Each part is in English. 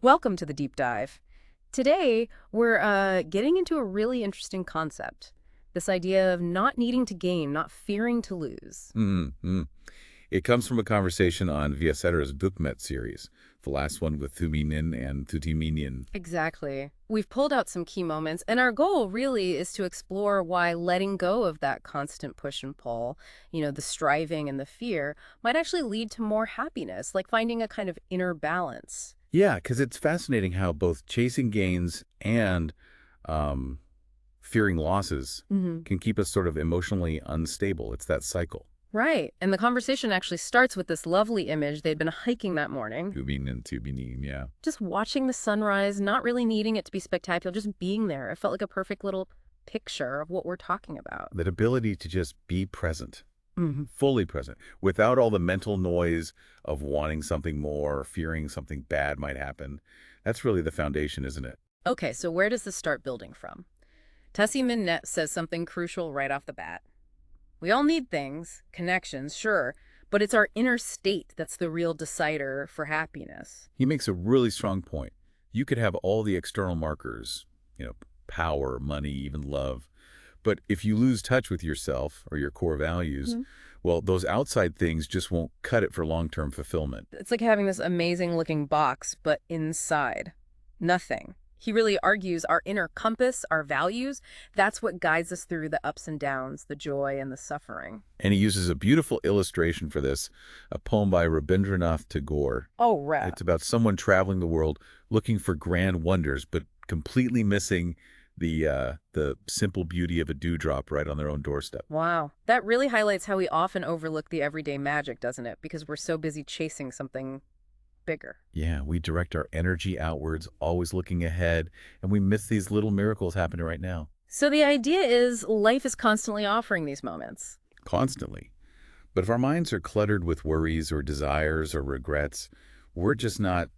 Welcome to the deep dive. Today, we're getting into a really interesting concept. This idea of not needing to gain, not fearing to lose. Mm-hmm. It comes from a conversation on Vyasetter's Bookmet series, the last one with Thuy and Thuy. Exactly. We've pulled out some key moments, and our goal really is to explore why letting go of that constant push and pull, the striving and the fear, might actually lead to more happiness, like finding a kind of inner balance. Yeah, because it's fascinating how both chasing gains and um, fearing losses can keep us sort of emotionally unstable. It's that cycle. Right. And the conversation actually starts with this lovely image. They'd been hiking that morning, Thuy and Thuy, yeah. just watching the sunrise, not really needing it to be spectacular, just being there. It felt like a perfect little picture of what we're talking about. That ability to just be present, Hmm. fully present, without all the mental noise of wanting something more or fearing something bad might happen. That's really the foundation, isn't it? Okay, so where does this start building from? Tessie says something crucial right off the bat. We all need things, connections, sure, but it's our inner state that's the real decider for happiness. He makes a really strong point. You could have all the external markers, you know, power, money, even love. But if you lose touch with yourself or your core values, Mhm. well, those outside things just won't cut it for long-term fulfillment. It's like having this amazing looking box, but inside, nothing. He really argues our inner compass, our values, that's what guides us through the ups and downs, the joy and the suffering. And he uses a beautiful illustration for this, a poem by Rabindranath Tagore. Oh, right. It's about someone traveling the world looking for grand wonders, but completely missing the simple beauty of a dewdrop right on their own doorstep. Wow. That really highlights how we often overlook the everyday magic, doesn't it? Because we're so busy chasing something bigger. Yeah, we direct our energy outwards, always looking ahead, and we miss these little miracles happening right now, So the idea is life is constantly offering these moments. constantly. But if our minds are cluttered with worries or desires or regrets, we're just not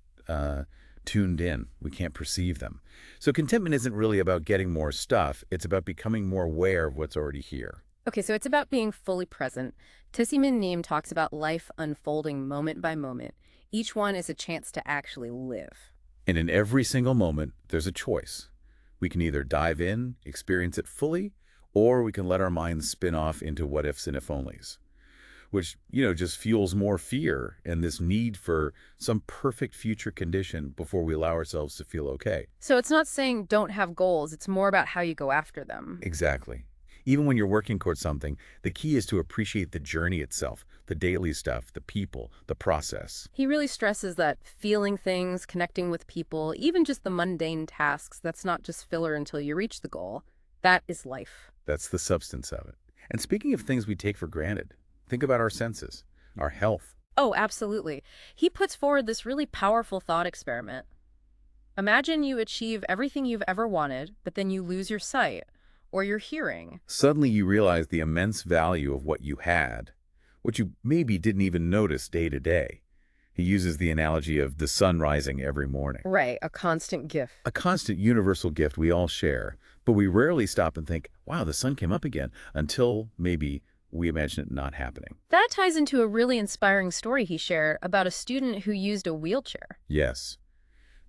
tuned in. We can't perceive them. So contentment isn't really about getting more stuff. It's about becoming more aware of what's already here. Okay, so it's about being fully present. Niệm talks about life unfolding moment by moment. Each one is a chance to actually live. And in every single moment, there's a choice. We can either dive in, experience it fully, or we can let our minds spin off into what ifs and if onlys, which, just fuels more fear and this need for some perfect future condition before we allow ourselves to feel okay. So it's not saying don't have goals, it's more about how you go after them. Exactly. Even when you're working towards something, the key is to appreciate the journey itself, the daily stuff, the people, the process. He really stresses that feeling things, connecting with people, even just the mundane tasks, that's not just filler until you reach the goal. That is life. That's the substance of it. And speaking of things we take for granted, think about our senses, our health. Oh, absolutely. He puts forward this really powerful thought experiment. Imagine you achieve everything you've ever wanted, but then you lose your sight or your hearing. Suddenly you realize the immense value of what you had, what you maybe didn't even notice day to day. He uses the analogy of the sun rising every morning. Right, a constant gift. A constant universal gift we all share, but we rarely stop and think, wow, the sun came up again, until maybe we imagine it not happening. That ties into a really inspiring story he shared about a student who used a wheelchair. Yes.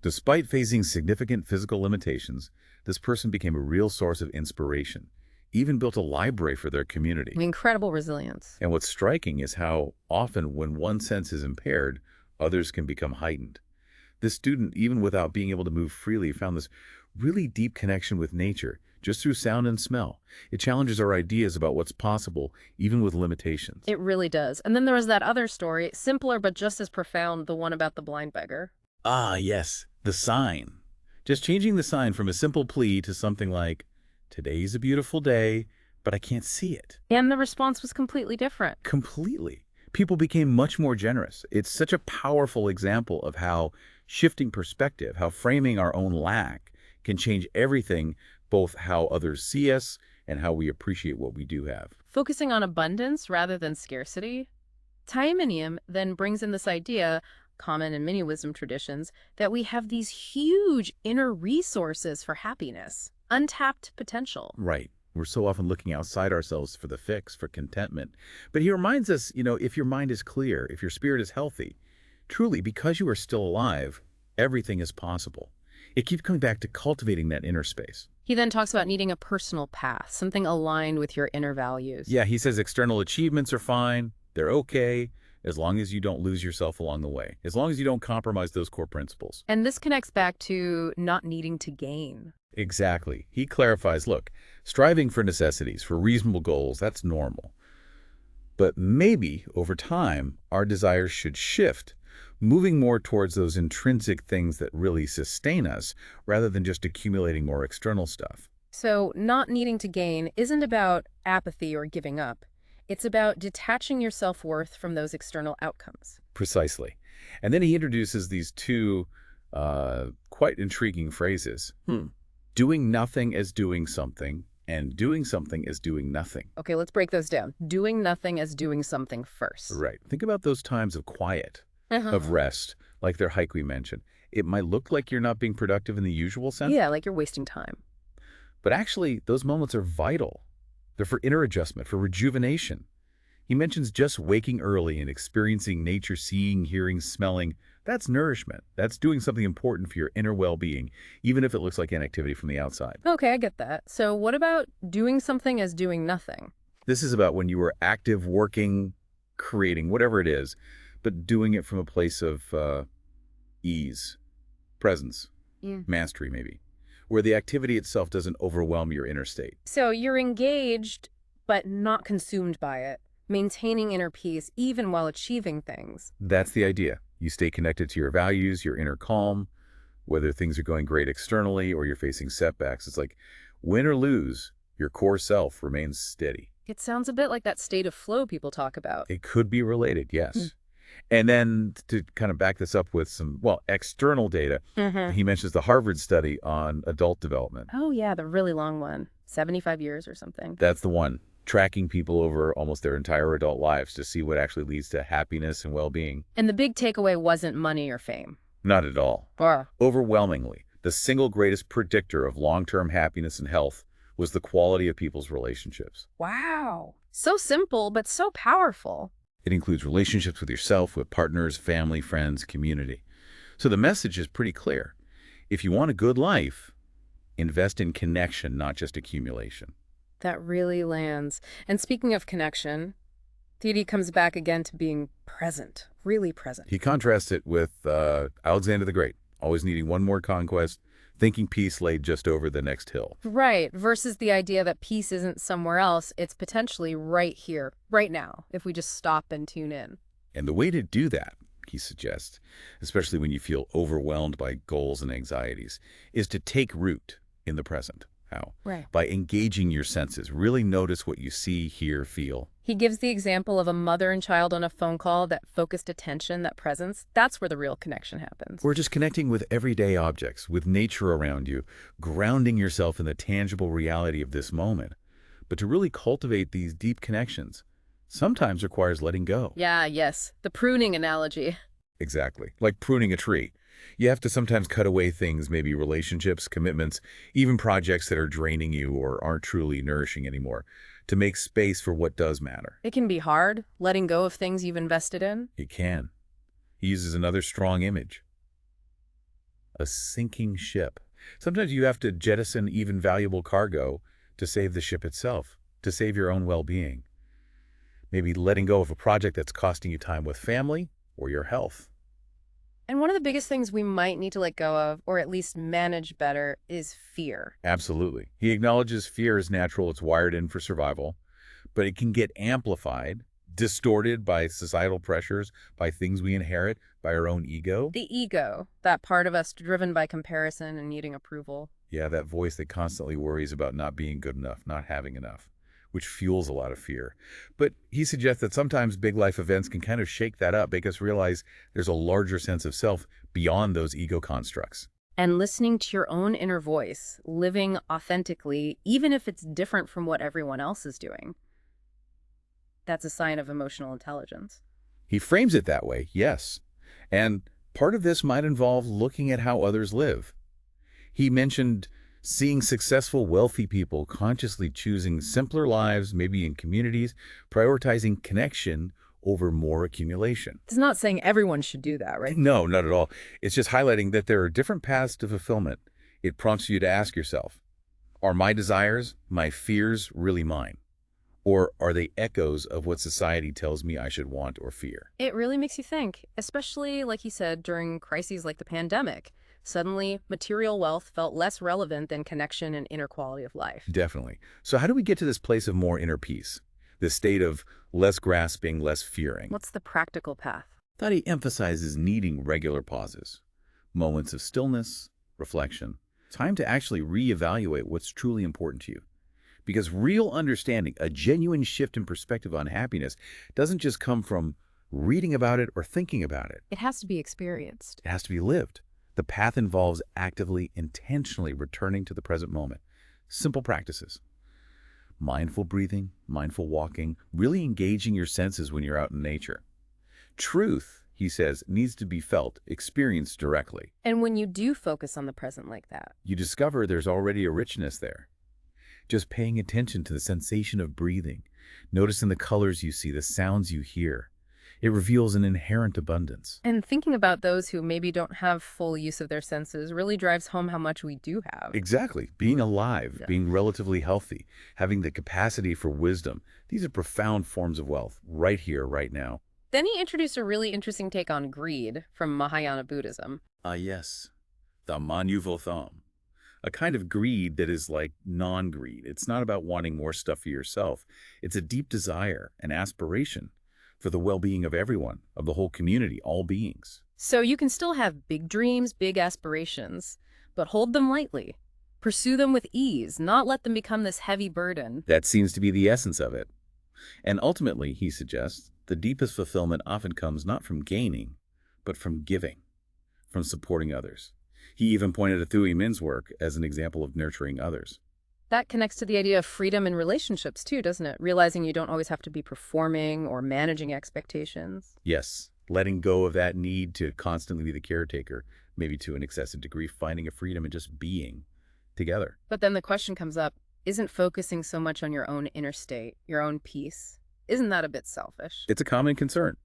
Despite facing significant physical limitations, this person became a real source of inspiration, even built a library for their community. Incredible resilience. And what's striking is how often when one sense is impaired, others can become heightened. This student, even without being able to move freely, found this really deep connection with nature, just through sound and smell. It challenges our ideas about what's possible, even with limitations. It really does. And then there was that other story, simpler but just as profound, the one about the blind beggar. Ah, yes, the sign. Just changing the sign from a simple plea to something like, today's a beautiful day, but I can't see it. And the response was completely different. Completely. People became much more generous. It's such a powerful example of how shifting perspective, how framing our own lack can change everything, both how others see us and how we appreciate what we do have. Focusing on abundance rather than scarcity. Niệm then brings in this idea, common in many wisdom traditions, that we have these huge inner resources for happiness, untapped potential. Right. We're so often looking outside ourselves for the fix, for contentment. But he reminds us, if your mind is clear, if your spirit is healthy, truly, because you are still alive, Everything is possible. It keeps coming back to cultivating that inner space. He then talks about needing a personal path, something aligned with your inner values. Yeah, he says external achievements are fine. They're okay, as long as you don't lose yourself along the way, as long as you don't compromise those core principles. And this connects back to not needing to gain. Exactly. He clarifies, look, striving for necessities, for reasonable goals, that's normal. But maybe, over time, our desires should shift, moving more towards those intrinsic things that really sustain us, rather than just accumulating more external stuff. So not needing to gain isn't about apathy or giving up. It's about detaching your self-worth from those external outcomes. Precisely. And then he introduces these two quite intriguing phrases. Doing nothing as doing something, and doing something as doing nothing. Okay, let's break those down. Doing nothing as doing something first. Right. Think about those times of quiet, Uh-huh. of rest, like their hike we mentioned. It might look like you're not being productive in the usual sense, Yeah, like you're wasting time. but actually those moments are vital. They're for inner adjustment, for rejuvenation. He mentions just waking early and experiencing nature, seeing, hearing, smelling. That's nourishment. That's doing something important for your inner well-being, even if it looks like inactivity from the outside. Okay, I get that. So what about doing something as doing nothing? This is about when you are active, working, creating, whatever it is, but doing it from a place of ease, presence, Yeah. mastery maybe, where the activity itself doesn't overwhelm your inner state. So you're engaged, but not consumed by it, maintaining inner peace even while achieving things. That's the idea. You stay connected to your values, your inner calm, whether things are going great externally or you're facing setbacks. It's like win or lose, your core self remains steady. It sounds a bit like that state of flow people talk about. It could be related, yes. And then to kind of back this up with some, well, external data, he mentions the Harvard study on adult development. Oh, yeah, the really long one. 75 years or something. That's the one, tracking people over almost their entire adult lives to see what actually leads to happiness and well-being. And the big takeaway wasn't money or fame. Not at all. Or Overwhelmingly, the single greatest predictor of long-term happiness and health was the quality of people's relationships. wow. So simple, but so powerful. It includes relationships with yourself, with partners, family, friends, community. So the message is pretty clear. If you want a good life, invest in connection, not just accumulation. That really lands. And speaking of connection, Thuy comes back again to being present, really present. He contrasts it with Alexander the Great, always needing one more conquest, thinking peace lay just over the next hill. Right, versus the idea that peace isn't somewhere else, it's potentially right here, right now, if we just stop and tune in. And the way to do that, he suggests, especially when you feel overwhelmed by goals and anxieties, is to take root in the present. How? Right. By engaging your senses. Really notice what you see, hear, feel. He gives the example of a mother and child on a phone call, that focused attention, that presence. That's where the real connection happens. We're just connecting with everyday objects, with nature around you, grounding yourself in the tangible reality of this moment. But to really cultivate these deep connections sometimes requires letting go. Yeah, yes. The pruning analogy. Exactly. Like pruning a tree. You have to sometimes cut away things, maybe relationships, commitments, even projects that are draining you or aren't truly nourishing anymore, to make space for what does matter. It can be hard, letting go of things you've invested in. It can. He uses another strong image. A sinking ship. Sometimes you have to jettison even valuable cargo to save the ship itself, to save your own well-being. Maybe letting go of a project that's costing you time with family or your health. And one of the biggest things we might need to let go of, or at least manage better, is fear. Absolutely. He acknowledges fear is natural, it's wired in for survival, but it can get amplified, distorted by societal pressures, by things we inherit, by our own ego. The ego, that part of us driven by comparison and needing approval. Yeah, that voice that constantly worries about not being good enough, not having enough, which fuels a lot of fear. But he suggests that sometimes big life events can kind of shake that up, make us realize there's a larger sense of self beyond those ego constructs. And listening to your own inner voice, living authentically, even if it's different from what everyone else is doing. That's a sign of emotional intelligence. He frames it that way, yes. And part of this might involve looking at how others live. He mentioned seeing successful, wealthy people consciously choosing simpler lives, maybe in communities, prioritizing connection over more accumulation. It's not saying everyone should do that, right? No, not at all. It's just highlighting that there are different paths to fulfillment. It prompts you to ask yourself, are my desires, my fears really mine? Or are they echoes of what society tells me I should want or fear? It really makes you think, especially, like he said, during crises like the pandemic. Suddenly, material wealth felt less relevant than connection and inner quality of life. Definitely. So how do we get to this place of more inner peace? This state of less grasping, less fearing? What's the practical path? Thuy emphasizes needing regular pauses, moments of stillness, reflection, time to actually reevaluate what's truly important to you. Because real understanding, a genuine shift in perspective on happiness, doesn't just come from reading about it or thinking about it. It has to be experienced. It has to be lived. The path involves actively, intentionally returning to the present moment. Simple practices. Mindful breathing, mindful walking, really engaging your senses when you're out in nature. Truth, he says, needs to be felt, experienced directly. And when you do focus on the present like that, You discover there's already a richness there. Just paying attention to the sensation of breathing, noticing the colors you see, the sounds you hear. It reveals an inherent abundance. and thinking about those who maybe don't have full use of their senses really drives home how much we do have. Exactly. Being alive, Yeah. being relatively healthy, having the capacity for wisdom. These are profound forms of wealth right here, right now. Then he introduced a really interesting take on greed from Mahayana Buddhism. Yes. The Manyu a kind of greed that is like non-greed. It's not about wanting more stuff for yourself. It's a deep desire, an aspiration for the well-being of everyone, of the whole community, all beings. So you can still have big dreams, big aspirations, but hold them lightly. Pursue them with ease, not let them become this heavy burden. That seems to be the essence of it. And ultimately, he suggests, the deepest fulfillment often comes not from gaining, but from giving, from supporting others. He even pointed to Thuy Minh's work as an example of nurturing others. That connects to the idea of freedom in relationships too, doesn't it? Realizing you don't always have to be performing or managing expectations. Yes, letting go of that need to constantly be the caretaker, maybe to an excessive degree, finding a freedom in just being together. But then the question comes up, isn't focusing so much on your own inner state, your own peace, isn't that a bit selfish? It's a common concern.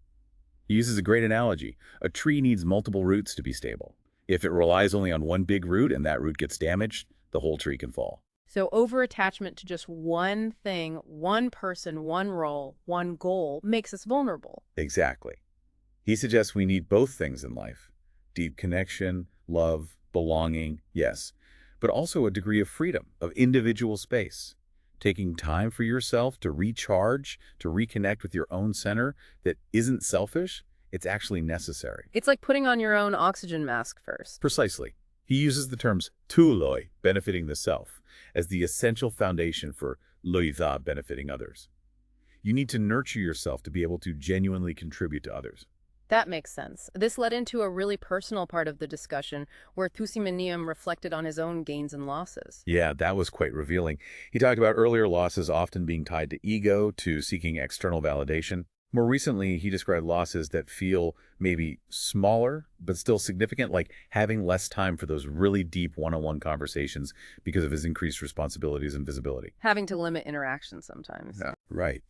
He uses a great analogy. A tree needs multiple roots to be stable. If it relies only on one big root and that root gets damaged, the whole tree can fall. So over-attachment to just one thing, one person, one role, one goal makes us vulnerable. Exactly. He suggests we need both things in life. Deep connection, love, belonging, yes, but also a degree of freedom, of individual space. Taking time for yourself to recharge, to reconnect with your own center that isn't selfish, it's actually necessary. It's like putting on your own oxygen mask first. Precisely. He uses the terms tuloy, benefiting the self, as the essential foundation for loitha, benefiting others. You need to nurture yourself to be able to genuinely contribute to others. That makes sense. This led into a really personal part of the discussion where Thuy Minh reflected on his own gains and losses. Yeah, that was quite revealing. He talked about earlier losses often being tied to ego, to seeking external validation. More recently, he described losses that feel maybe smaller, but still significant, like having less time for those really deep one-on-one conversations because of his increased responsibilities and visibility. Having to limit interaction sometimes. Yeah, right.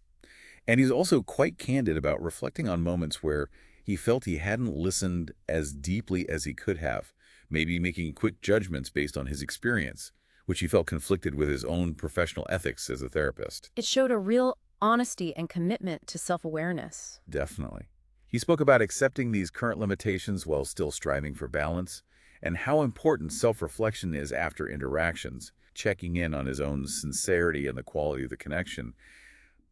And he's also quite candid about reflecting on moments where he felt he hadn't listened as deeply as he could have, maybe making quick judgments based on his experience, which he felt conflicted with his own professional ethics as a therapist. It showed a real honesty and commitment to self-awareness. Definitely. He spoke about accepting these current limitations while still striving for balance, and how important self-reflection is after interactions, checking in on his own sincerity and the quality of the connection.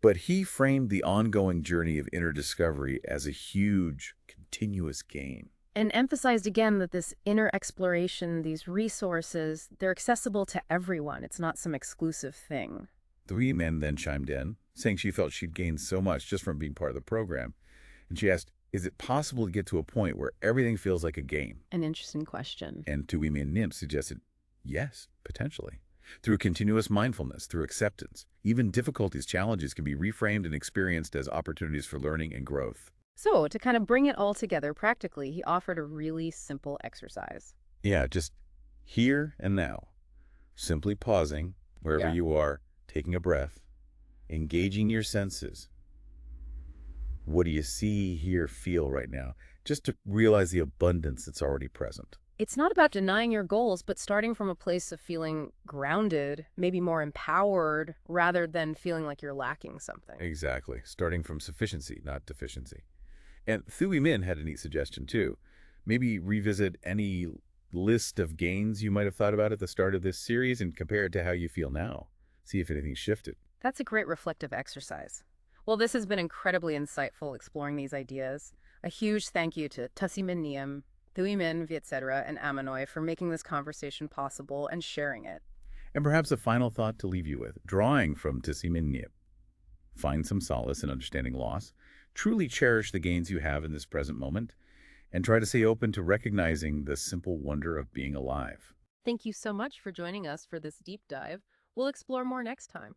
But he framed the ongoing journey of inner discovery as a huge, continuous gain. And emphasized again that this inner exploration, these resources, they're accessible to everyone. It's not some exclusive thing. Thuy Minh then chimed in, saying she felt she'd gained so much just from being part of the program. And she asked, is it possible to get to a point where everything feels like a game? An interesting question. And Thuy Minh suggested, yes, potentially. Through continuous mindfulness, through acceptance, even difficulties, challenges can be reframed and experienced as opportunities for learning and growth. So, to kind of bring it all together practically, he offered a really simple exercise. Yeah, just here and now. Simply pausing wherever Yeah. you are, taking a breath, engaging your senses. What do you see, hear, feel right now? Just to realize the abundance that's already present. It's not about denying your goals, but starting from a place of feeling grounded, maybe more empowered, rather than feeling like you're lacking something. Exactly. Starting from sufficiency, not deficiency. And Thuy Min had a neat suggestion, too. Maybe revisit any list of gains you might have thought about at the start of this series and compare it to how you feel now. See if anything's shifted. That's a great reflective exercise. Well, this has been incredibly insightful exploring these ideas. A huge thank you to Niệm, Thuy Minh, etc., and Amanoy for making this conversation possible and sharing it. And perhaps a final thought to leave you with, drawing from Niệm. Find some solace in understanding loss. Truly cherish the gains you have in this present moment, and try to stay open to recognizing the simple wonder of being alive. Thank you so much for joining us for this deep dive. We'll explore more next time.